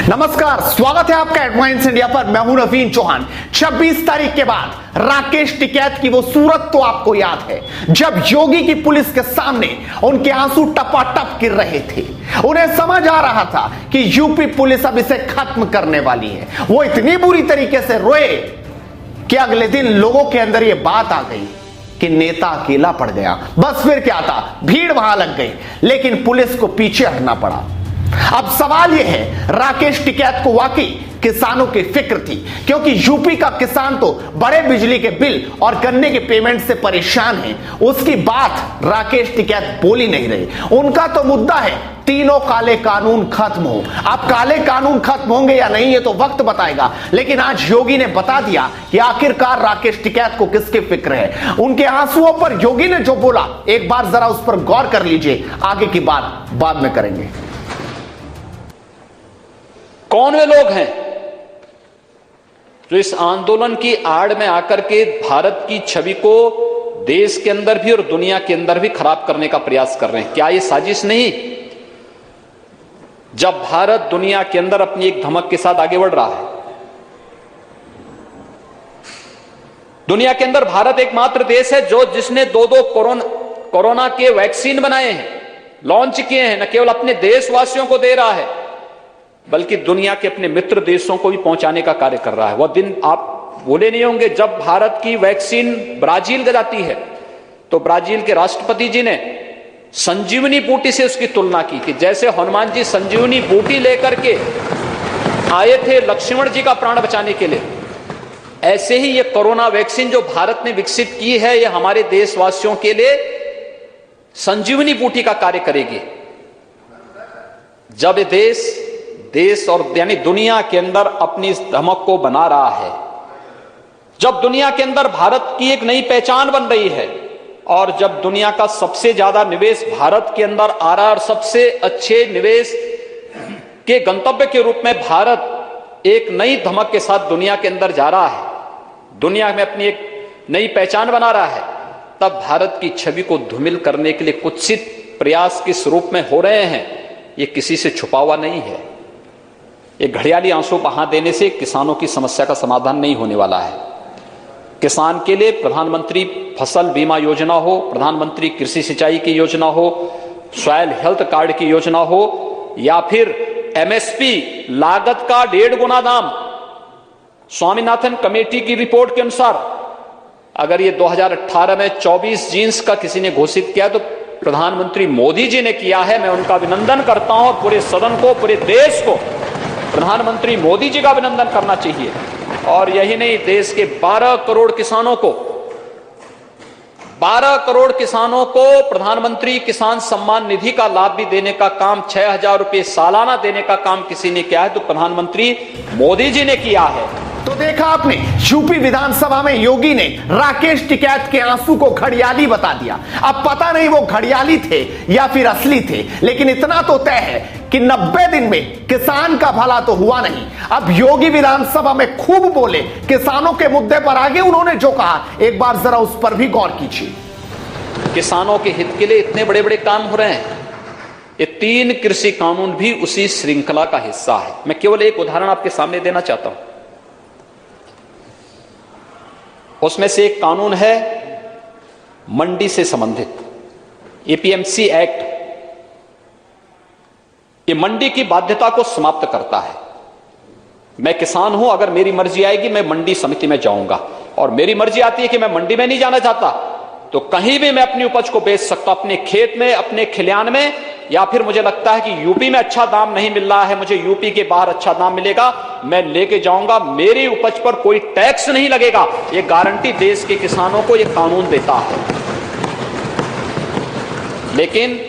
नमस्कार, स्वागत है आपका एडवांस इंडिया पर। मैं हूं नवीन चौहान। 26 तारीख के बाद राकेश टिकैत की वो सूरत तो आपको याद है, जब योगी की पुलिस के सामने उनके आंसू टपाटप गिर रहे थे। उन्हें समझ आ रहा था कि यूपी पुलिस अब इसे खत्म करने वाली है। वो इतनी बुरी तरीके से रोए कि अगले दिन लोगों के अंदर ये बात आ गई कि नेता अकेला पड़ गया। बस फिर क्या था, भीड़ वहां लग गई, लेकिन पुलिस को पीछे हटना पड़ा। अब सवाल यह है, राकेश टिकैत को वाकई किसानों की फिक्र थी, क्योंकि यूपी का किसान तो बड़े बिजली के बिल और गन्ने के पेमेंट से परेशान है। उसकी बात राकेश टिकैत बोल ही नहीं रहे। उनका तो मुद्दा है तीनों काले कानून खत्म हो। अब काले कानून खत्म होंगे या नहीं ये तो वक्त बताएगा, लेकिन आज योगी ने बता दिया कि आखिरकार राकेश टिकैत को किसकी फिक्र है। उनके आंसुओं पर योगी ने जो बोला, एक बार जरा उस पर गौर कर लीजिए। आगे की बात बाद में करेंगे। कौन वे लोग हैं जो इस आंदोलन की आड़ में आकर के भारत की छवि को देश के अंदर भी और दुनिया के अंदर भी खराब करने का प्रयास कर रहे हैं? क्या ये साजिश नहीं? जब भारत दुनिया के अंदर अपनी एक धमक के साथ आगे बढ़ रहा है, दुनिया के अंदर भारत एकमात्र देश है जिसने दो कोरोना के वैक्सीन बनाए हैं, लॉन्च किए हैं। न केवल अपने देशवासियों को दे रहा है, बल्कि दुनिया के अपने मित्र देशों को भी पहुंचाने का कार्य कर रहा है। वह दिन आप भूले नहीं होंगे जब भारत की वैक्सीन ब्राजील को जाती है, तो ब्राजील के राष्ट्रपति जी ने संजीवनी बूटी से उसकी तुलना की कि जैसे हनुमान जी संजीवनी बूटी लेकर के आए थे लक्ष्मण जी का प्राण बचाने के लिए, ऐसे ही ये कोरोना वैक्सीन जो भारत ने विकसित की है, ये हमारे देशवासियों के लिए संजीवनी बूटी का कार्य करेगी। जब ये देश और यानी दुनिया के अंदर अपनी इस धमक को बना रहा है, जब दुनिया के अंदर भारत की एक नई पहचान बन रही है, और जब दुनिया का सबसे ज्यादा निवेश भारत के अंदर आ रहा है और सबसे अच्छे निवेश के गंतव्य के रूप में भारत एक नई धमक के साथ दुनिया के अंदर जा रहा है, दुनिया में अपनी एक नई पहचान बना रहा है, तब भारत की छवि को धूमिल करने के लिए कुत्सित प्रयास किस रूप में हो रहे हैं, ये किसी से छुपा हुआ नहीं है। ये घड़ियाली आंसू बहा देने से किसानों की समस्या का समाधान नहीं होने वाला है। किसान के लिए प्रधानमंत्री फसल बीमा योजना हो, प्रधानमंत्री कृषि सिंचाई की योजना हो, सॉयल हेल्थ कार्ड की योजना हो, या फिर एमएसपी लागत का 1.5 गुना दाम, स्वामीनाथन कमेटी की रिपोर्ट के अनुसार अगर ये 2018 में 24 जींस का किसी ने घोषित किया तो प्रधानमंत्री मोदी जी ने किया है। मैं उनका अभिनंदन करता हूं, और पूरे सदन को, पूरे देश को प्रधानमंत्री मोदी जी का अभिनंदन करना चाहिए। और यही नहीं, देश के 12 करोड़ किसानों को प्रधानमंत्री किसान सम्मान निधि का लाभ भी देने का काम, 6,000 रुपए सालाना देने का काम किसी ने किया है तो प्रधानमंत्री मोदी जी ने किया है। तो देखा आपने, यूपी विधानसभा में योगी ने राकेश टिकैत के आंसू को घड़ियाली बता दिया। अब पता नहीं वो घड़ियाली थे या फिर असली थे, लेकिन इतना तो तय है कि 90 दिन में किसान का भला तो हुआ नहीं। अब योगी विधानसभा में खूब बोले, किसानों के मुद्दे पर आगे उन्होंने जो कहा, एक बार जरा उस पर भी गौर कीजिए। किसानों के हित के लिए इतने बड़े बड़े काम हो रहे हैं। ये 3 कृषि कानून भी उसी श्रृंखला का हिस्सा है। मैं केवल एक उदाहरण आपके सामने देना चाहता हूं। उसमें से एक कानून है मंडी से संबंधित, एपीएमसी एक्ट। ये मंडी की बाध्यता को समाप्त करता है। मैं किसान हूं, अगर मेरी मर्जी आएगी मैं मंडी समिति में जाऊंगा, और मेरी मर्जी आती है कि मैं मंडी में नहीं जाना चाहता, तो कहीं भी मैं अपनी उपज को बेच सकता हूं, अपने खेत में, अपने खलिहान में, या फिर मुझे लगता है कि यूपी में अच्छा दाम नहीं मिल रहा है, मुझे यूपी के बाहर अच्छा दाम मिलेगा, मैं लेके जाऊंगा, मेरी उपज पर कोई टैक्स नहीं लगेगा। ये गारंटी देश के किसानों को ये कानून देता है। लेकिन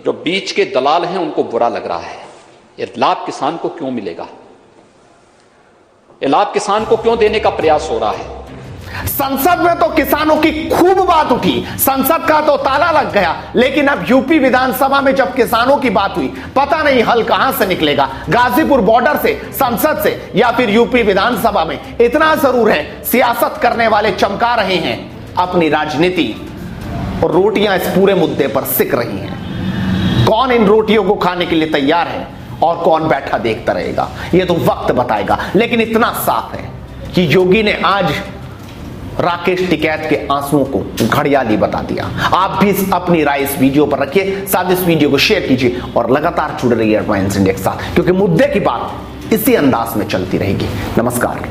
जो बीच के दलाल हैं उनको बुरा लग रहा है। ये लाभ किसान को क्यों मिलेगा? ये लाभ किसान को क्यों देने का प्रयास हो रहा है? संसद में तो किसानों की खूब बात उठी, संसद का तो ताला लग गया, लेकिन अब यूपी विधानसभा में जब किसानों की बात हुई, पता नहीं हल कहां से निकलेगा, गाजीपुर बॉर्डर से, संसद से, या फिर यूपी विधानसभा में। इतना जरूर है, सियासत करने वाले चमका रहे हैं अपनी राजनीति, और रोटियां इस पूरे मुद्दे पर सिक रही हैं। कौन इन रोटियों को खाने के लिए तैयार है, और कौन बैठा देखता रहेगा, यह तो वक्त बताएगा। लेकिन इतना साफ है कि योगी ने आज राकेश टिकैत के आंसुओं को घड़ियाली बता दिया। आप भी अपनी राय इस वीडियो पर रखिए, साथ इस वीडियो को शेयर कीजिए और लगातार जुड़े रहिए हेडलाइंस इंडिया के साथ, क्योंकि मुद्दे की बात इसी अंदाज में चलती रहेगी। नमस्कार।